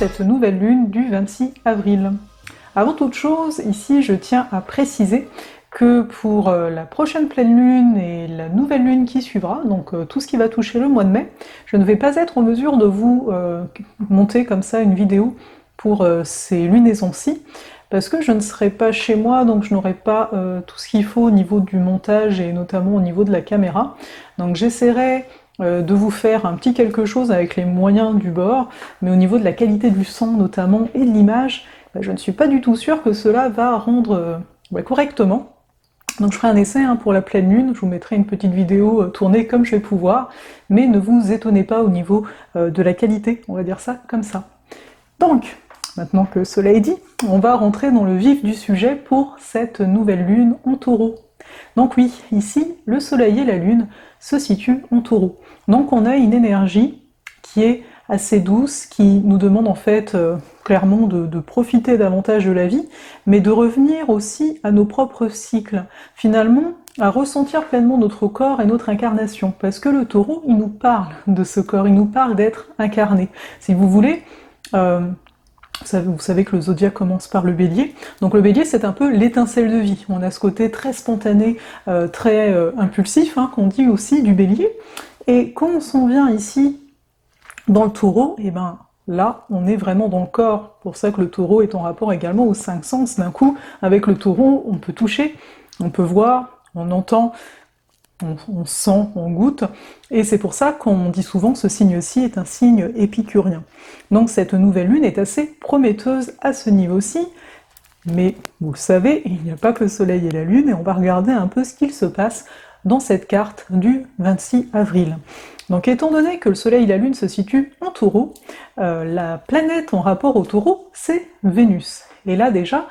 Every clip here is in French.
cette nouvelle lune du 26 avril. Avant toute chose, ici je tiens à préciser que pour la prochaine pleine lune et la nouvelle lune qui suivra, donc tout ce qui va toucher le mois de mai, je ne vais pas être en mesure de vous monter comme ça une vidéo pour ces lunaisons-ci, parce que je ne serai pas chez moi, donc je n'aurai pas tout ce qu'il faut au niveau du montage et notamment au niveau de la caméra. Donc j'essaierai de vous faire un petit quelque chose avec les moyens du bord, mais au niveau de la qualité du son notamment et de l'image, je ne suis pas du tout sûre que cela va rendre correctement. Donc je ferai un essai pour la pleine lune, je vous mettrai une petite vidéo tournée comme je vais pouvoir, mais ne vous étonnez pas au niveau de la qualité, on va dire ça comme ça. Donc, maintenant que cela est dit, on va rentrer dans le vif du sujet pour cette nouvelle lune en Taureau. Donc oui, ici, le soleil et la lune se situent en Taureau. Donc on a une énergie qui est assez douce, qui nous demande en fait clairement de profiter davantage de la vie, mais de revenir aussi à nos propres cycles, finalement à ressentir pleinement notre corps et notre incarnation, parce que le Taureau, il nous parle de ce corps, il nous parle d'être incarné. Si vous voulez, vous savez que le zodiaque commence par le Bélier, donc le Bélier c'est un peu l'étincelle de vie, on a ce côté très spontané, très impulsif, qu'on dit aussi du Bélier, et quand on s'en vient ici dans le Taureau, et ben là on est vraiment dans le corps, pour ça que le Taureau est en rapport également aux 5 sens. D'un coup, avec le Taureau, on peut toucher, on peut voir, on entend, on sent, on goûte, et c'est pour ça qu'on dit souvent ce signe-ci est un signe épicurien. Donc cette nouvelle lune est assez prometteuse à ce niveau-ci, mais vous le savez, il n'y a pas que le soleil et la lune, et on va regarder un peu ce qu'il se passe dans cette carte du 26 avril. Donc étant donné que le soleil et la lune se situent en Taureau, la planète en rapport au Taureau, c'est Vénus. Et là déjà,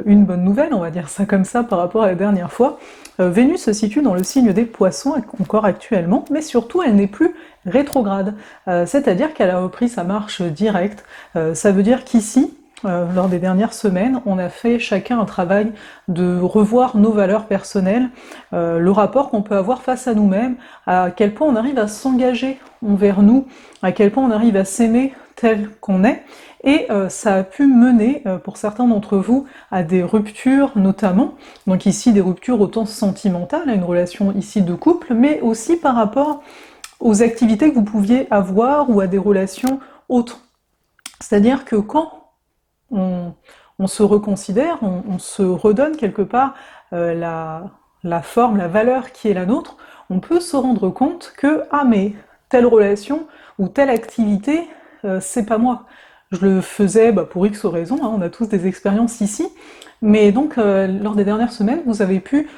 une bonne nouvelle, on va dire ça comme ça par rapport à la dernière fois, Vénus se situe dans le signe des Poissons encore actuellement, mais surtout elle n'est plus rétrograde, c'est-à-dire qu'elle a repris sa marche directe. Ça veut dire qu'ici, lors des dernières semaines, on a fait chacun un travail de revoir nos valeurs personnelles, le rapport qu'on peut avoir face à nous-mêmes, à quel point on arrive à s'engager envers nous, à quel point on arrive à s'aimer tel qu'on est, et ça a pu mener, pour certains d'entre vous, à des ruptures notamment, donc ici des ruptures autant sentimentales, à une relation ici de couple, mais aussi par rapport aux activités que vous pouviez avoir ou à des relations autres. C'est-à-dire que quand on se reconsidère, on se redonne quelque part la forme, la valeur qui est la nôtre, on peut se rendre compte que « Ah mais, telle relation ou telle activité, c'est pas moi ». Je le faisais pour X raisons, on a tous des expériences ici, mais donc lors des dernières semaines, vous avez pu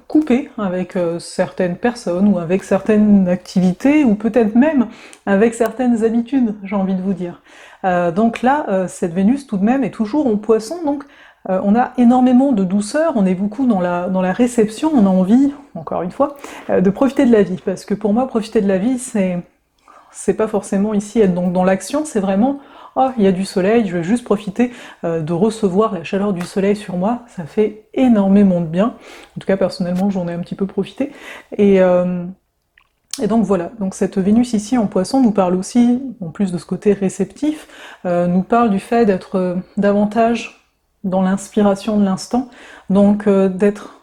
couper avec certaines personnes ou avec certaines activités ou peut-être même avec certaines habitudes, j'ai envie de vous dire. Donc là, cette Vénus tout de même est toujours en Poisson, donc on a énormément de douceur, on est beaucoup dans la réception, on a envie, encore une fois, de profiter de la vie, parce que pour moi, profiter de la vie, c'est pas forcément ici être donc dans l'action, c'est vraiment oh, il y a du soleil, je vais juste profiter de recevoir la chaleur du soleil sur moi, ça fait énormément de bien. En tout cas, personnellement, j'en ai un petit peu profité. Et donc voilà, donc cette Vénus ici en Poisson nous parle aussi, en plus de ce côté réceptif, nous parle du fait d'être davantage dans l'inspiration de l'instant, donc d'être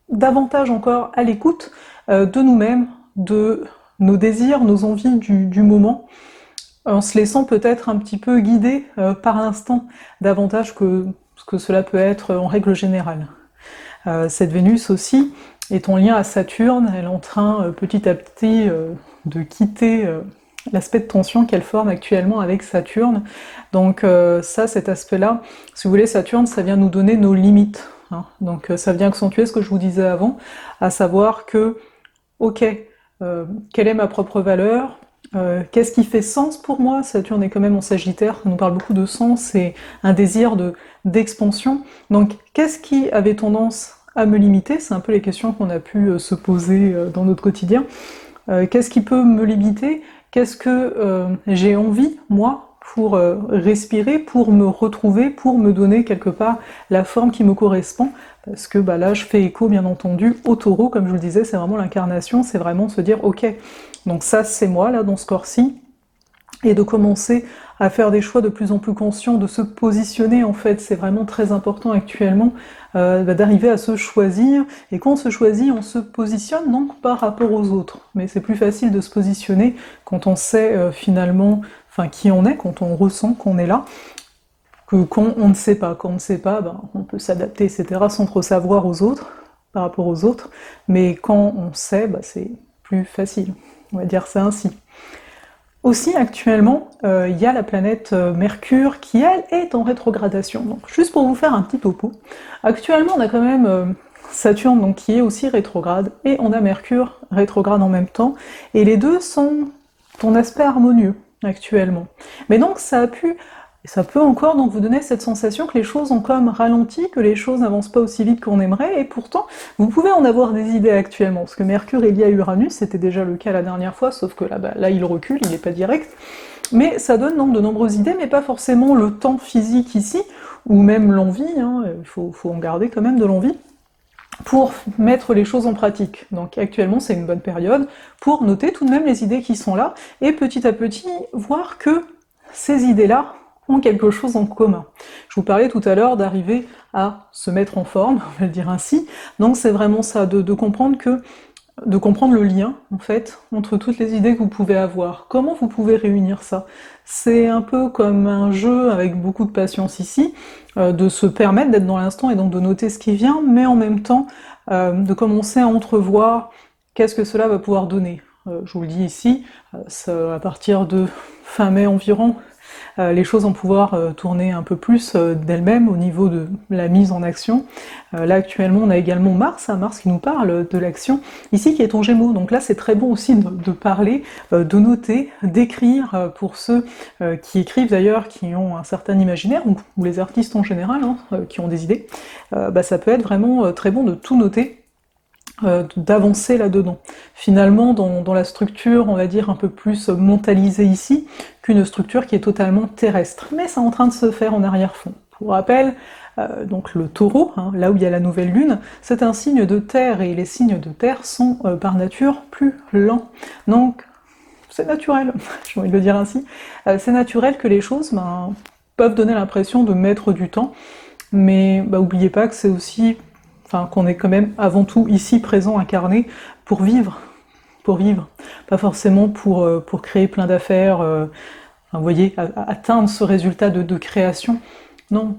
davantage encore à l'écoute de nous-mêmes, de nos désirs, nos envies du moment, en se laissant peut-être un petit peu guider par l'instant, davantage que ce que cela peut être en règle générale. Cette Vénus aussi est en lien à Saturne, elle est en train petit à petit de quitter l'aspect de tension qu'elle forme actuellement avec Saturne. Donc ça, cet aspect-là, si vous voulez, Saturne, ça vient nous donner nos limites. Donc ça vient accentuer ce que je vous disais avant, à savoir que, ok, quelle est ma propre valeur ? Qu'est-ce qui fait sens pour moi? Saturne est quand même en Sagittaire, ça nous parle beaucoup de sens et un désir d'expansion. Donc qu'est-ce qui avait tendance à me limiter? C'est un peu les questions qu'on a pu se poser dans notre quotidien. Qu'est-ce qui peut me limiter? Qu'est-ce que j'ai envie, moi, pour respirer, pour me retrouver, pour me donner quelque part la forme qui me correspond? Parce que là je fais écho bien entendu au Taureau, comme je vous le disais, c'est vraiment l'incarnation, c'est vraiment se dire ok, donc ça c'est moi là dans ce corps-ci, et de commencer à faire des choix de plus en plus conscients, de se positionner en fait, c'est vraiment très important actuellement, d'arriver à se choisir, et quand on se choisit, on se positionne donc par rapport aux autres, mais c'est plus facile de se positionner quand on sait finalement, enfin qui on est, quand on ressent qu'on est là, que quand on ne sait pas. Quand on ne sait pas, ben, on peut s'adapter, etc., sans trop savoir aux autres, par rapport aux autres, mais quand on sait, ben, c'est plus facile, on va dire ça ainsi. Aussi, actuellement, il y a la planète Mercure qui, elle, est en rétrogradation. Donc, juste pour vous faire un petit topo, actuellement, on a quand même Saturne donc, qui est aussi rétrograde, et on a Mercure rétrograde en même temps, et les deux sont en aspect harmonieux, actuellement. Mais donc, ça peut encore donc vous donner cette sensation que les choses ont comme ralenti, que les choses n'avancent pas aussi vite qu'on aimerait, et pourtant, vous pouvez en avoir des idées actuellement, parce que Mercure est lié à Uranus, c'était déjà le cas la dernière fois, sauf que là, là il recule, il n'est pas direct, mais ça donne donc de nombreuses idées, mais pas forcément le temps physique ici, ou même l'envie, hein, il faut en garder quand même de l'envie, pour mettre les choses en pratique. Donc actuellement c'est une bonne période pour noter tout de même les idées qui sont là, et petit à petit voir que ces idées-là ont quelque chose en commun. Je vous parlais tout à l'heure d'arriver à se mettre en forme, on va le dire ainsi, donc c'est vraiment ça, de comprendre le lien, en fait, entre toutes les idées que vous pouvez avoir. Comment vous pouvez réunir ça? C'est un peu comme un jeu avec beaucoup de patience ici, de se permettre d'être dans l'instant et donc de noter ce qui vient, mais en même temps de commencer à entrevoir qu'est-ce que cela va pouvoir donner. Je vous le dis ici, à partir de fin mai environ, les choses vont pouvoir tourner un peu plus d'elles-mêmes au niveau de la mise en action. Là actuellement on a également Mars qui nous parle de l'action, ici qui est en Gémeaux, donc là c'est très bon aussi de parler, de noter, d'écrire, pour ceux qui écrivent d'ailleurs, qui ont un certain imaginaire, ou les artistes en général, hein, qui ont des idées, ça peut être vraiment très bon de tout noter, d'avancer là-dedans. Finalement, dans la structure, on va dire, un peu plus mentalisée ici, qu'une structure qui est totalement terrestre. Mais c'est en train de se faire en arrière-fond. Pour rappel, donc le taureau, hein, là où il y a la nouvelle lune, c'est un signe de terre, et les signes de terre sont par nature plus lents. Donc, c'est naturel, j'ai envie de le dire ainsi, c'est naturel que les choses peuvent donner l'impression de mettre du temps, mais oubliez pas que c'est aussi... Enfin, qu'on est quand même avant tout ici présent, incarné, pour vivre, pas forcément pour créer plein d'affaires, vous voyez, atteindre ce résultat de création, non,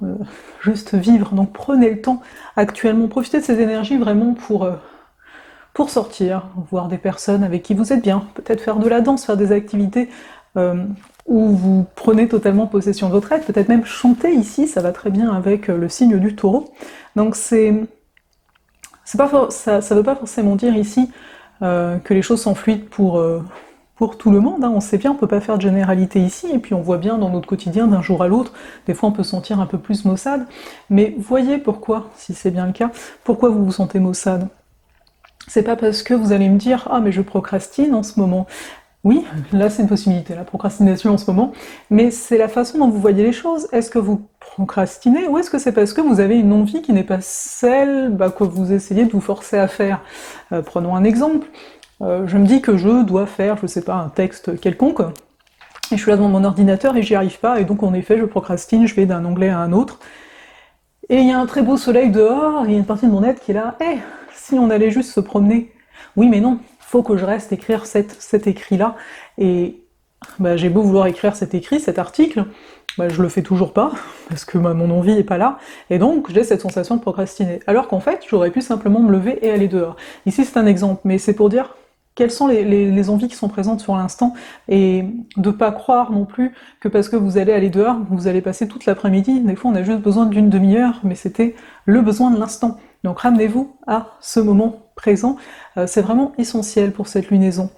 juste vivre. Donc prenez le temps actuellement, profitez de ces énergies vraiment pour sortir, voir des personnes avec qui vous êtes bien, peut-être faire de la danse, faire des activités où vous prenez totalement possession de votre être, peut-être même chanter ici, ça va très bien avec le signe du taureau. Donc ça veut pas forcément dire ici que les choses sont fluides pour tout le monde, hein. On sait bien, on peut pas faire de généralité ici, et puis on voit bien dans notre quotidien, d'un jour à l'autre, des fois on peut se sentir un peu plus maussade, mais voyez pourquoi, si c'est bien le cas, pourquoi vous vous sentez maussade. C'est pas parce que vous allez me dire « Ah, mais je procrastine en ce moment ». Oui, là c'est une possibilité, la procrastination en ce moment, mais c'est la façon dont vous voyez les choses. Est-ce que vous procrastinez, ou est-ce que c'est parce que vous avez une envie qui n'est pas celle que vous essayez de vous forcer à faire? Prenons un exemple, je me dis que je dois faire, je sais pas, un texte quelconque, et je suis là devant mon ordinateur et j'y arrive pas, et donc en effet je procrastine, je vais d'un onglet à un autre, et il y a un très beau soleil dehors, et il y a une partie de mon être qui est là, si on allait juste se promener. Oui mais non, faut que je reste écrire cet écrit-là, et j'ai beau vouloir écrire cet écrit, cet article, je le fais toujours pas, parce que mon envie est pas là, et donc j'ai cette sensation de procrastiner. Alors qu'en fait, j'aurais pu simplement me lever et aller dehors. Ici c'est un exemple, mais c'est pour dire quelles sont les envies qui sont présentes sur l'instant, et de pas croire non plus que parce que vous allez aller dehors, vous allez passer toute l'après-midi. Des fois on a juste besoin d'une demi-heure, mais c'était le besoin de l'instant. Donc ramenez-vous à ce moment présent, c'est vraiment essentiel pour cette lunaison.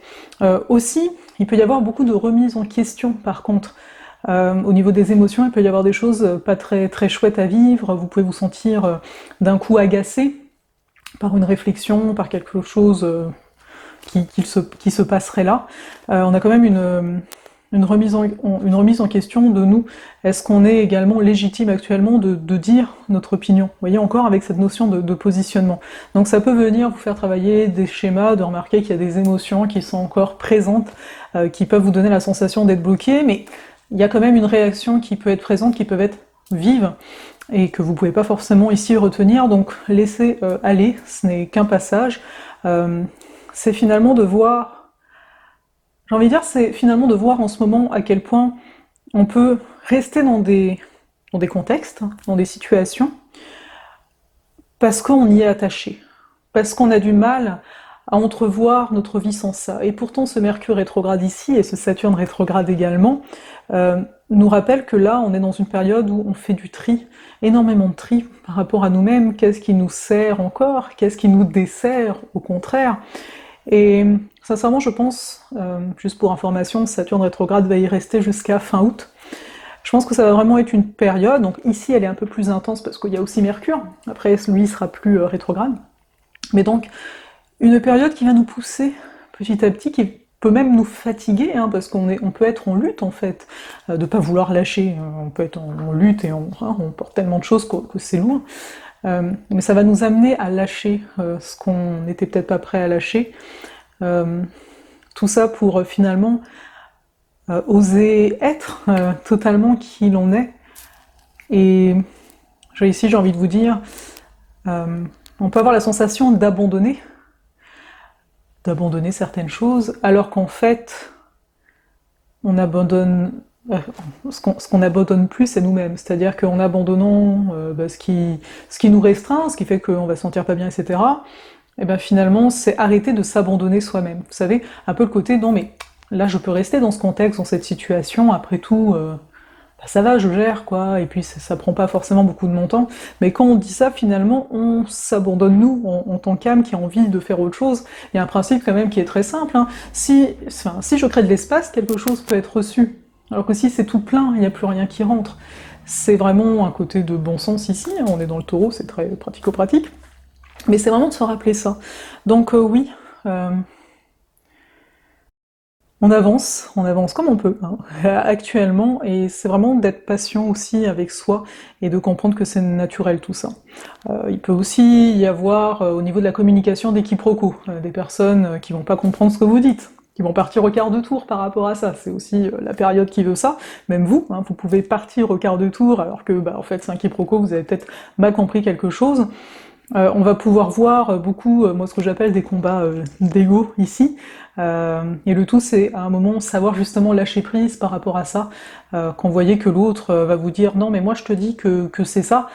Aussi, il peut y avoir beaucoup de remises en question par contre. Au niveau des émotions, il peut y avoir des choses pas très, très chouettes à vivre, vous pouvez vous sentir d'un coup agacé par une réflexion, par quelque chose qui se passerait là. On a quand même une remise en question de nous. Est-ce qu'on est également légitime actuellement de dire notre opinion? Vous voyez, encore avec cette notion de positionnement. Donc ça peut venir vous faire travailler des schémas, de remarquer qu'il y a des émotions qui sont encore présentes, qui peuvent vous donner la sensation d'être bloqué, mais il y a quand même une réaction qui peut être présente, qui peut être vive, et que vous pouvez pas forcément ici retenir, donc laissez aller, ce n'est qu'un passage. C'est finalement de voir, j'ai envie de dire, c'est finalement de voir en ce moment à quel point on peut rester dans des contextes, dans des situations, parce qu'on y est attaché, parce qu'on a du mal à entrevoir notre vie sans ça. Et pourtant ce Mercure rétrograde ici, et ce Saturne rétrograde également, nous rappelle que là on est dans une période où on fait du tri, énormément de tri par rapport à nous-mêmes, qu'est-ce qui nous sert encore, qu'est-ce qui nous dessert au contraire. Et sincèrement je pense, juste pour information, Saturne rétrograde va y rester jusqu'à fin août. Je pense que ça va vraiment être une période, donc ici elle est un peu plus intense parce qu'il y a aussi Mercure, après lui il sera plus rétrograde, mais donc une période qui va nous pousser petit à petit, qui peut même nous fatiguer, hein, parce qu'on peut être en lutte en fait, de pas vouloir lâcher, on peut être en lutte et on porte tellement de choses que c'est lourd, mais ça va nous amener à lâcher ce qu'on n'était peut-être pas prêt à lâcher, tout ça pour finalement oser être totalement qui l'on est. Et ici j'ai envie de vous dire, on peut avoir la sensation d'abandonner certaines choses, alors qu'en fait, on abandonne... ce qu'on abandonne plus, c'est nous-mêmes. C'est-à-dire qu'en abandonnant ce qui nous restreint, ce qui fait qu'on va se sentir pas bien, etc., et ben finalement, c'est arrêter de s'abandonner soi-même. Vous savez, un peu le côté, non mais là je peux rester dans ce contexte, dans cette situation, après tout... ça va, je gère, quoi, et puis ça prend pas forcément beaucoup de mon temps, mais quand on dit ça, finalement, on s'abandonne nous, en tant qu'âme qui a envie de faire autre chose. Il y a un principe quand même qui est très simple, hein. Si je crée de l'espace, quelque chose peut être reçu, alors que si c'est tout plein, il n'y a plus rien qui rentre. C'est vraiment un côté de bon sens ici, hein. On est dans le taureau, c'est très pratico-pratique, mais c'est vraiment de se rappeler ça. Donc oui, on avance comme on peut, hein, actuellement, et c'est vraiment d'être patient aussi avec soi, et de comprendre que c'est naturel tout ça. Il peut aussi y avoir, au niveau de la communication, des quiproquos, des personnes qui vont pas comprendre ce que vous dites, qui vont partir au quart de tour par rapport à ça, c'est aussi la période qui veut ça, même vous, hein, vous pouvez partir au quart de tour, alors que, en fait, c'est un quiproquo, vous avez peut-être mal compris quelque chose. On va pouvoir voir beaucoup, moi ce que j'appelle des combats d'ego ici, et le tout c'est à un moment savoir justement lâcher prise par rapport à ça, quand vous voyez que l'autre va vous dire non mais moi je te dis que c'est ça,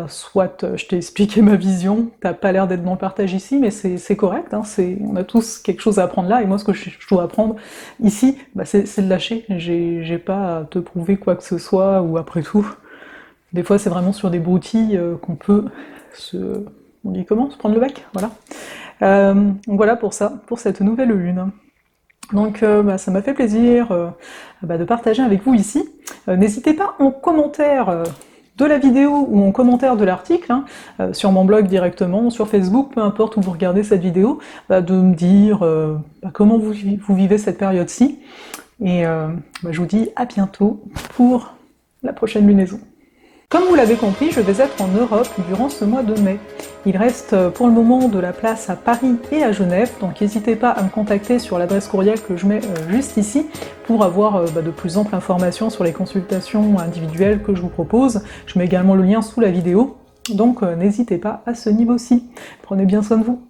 soit je t'ai expliqué ma vision, t'as pas l'air d'être dans le partage ici, mais c'est correct, hein, on a tous quelque chose à apprendre là, et moi ce que je dois apprendre ici, c'est de lâcher, j'ai pas à te prouver quoi que ce soit, ou après tout, des fois c'est vraiment sur des broutilles qu'on peut on dit comment? Se prendre le bec, voilà. Donc voilà pour ça, pour cette nouvelle lune. Donc ça m'a fait plaisir de partager avec vous ici. N'hésitez pas en commentaire de la vidéo ou en commentaire de l'article, hein, sur mon blog directement, sur Facebook, peu importe où vous regardez cette vidéo, de me dire comment vous vivez cette période-ci. Et je vous dis à bientôt pour la prochaine lunaison. Comme vous l'avez compris, je vais être en Europe durant ce mois de mai. Il reste pour le moment de la place à Paris et à Genève, donc n'hésitez pas à me contacter sur l'adresse courriel que je mets juste ici pour avoir de plus amples informations sur les consultations individuelles que je vous propose. Je mets également le lien sous la vidéo, donc n'hésitez pas à ce niveau-ci. Prenez bien soin de vous.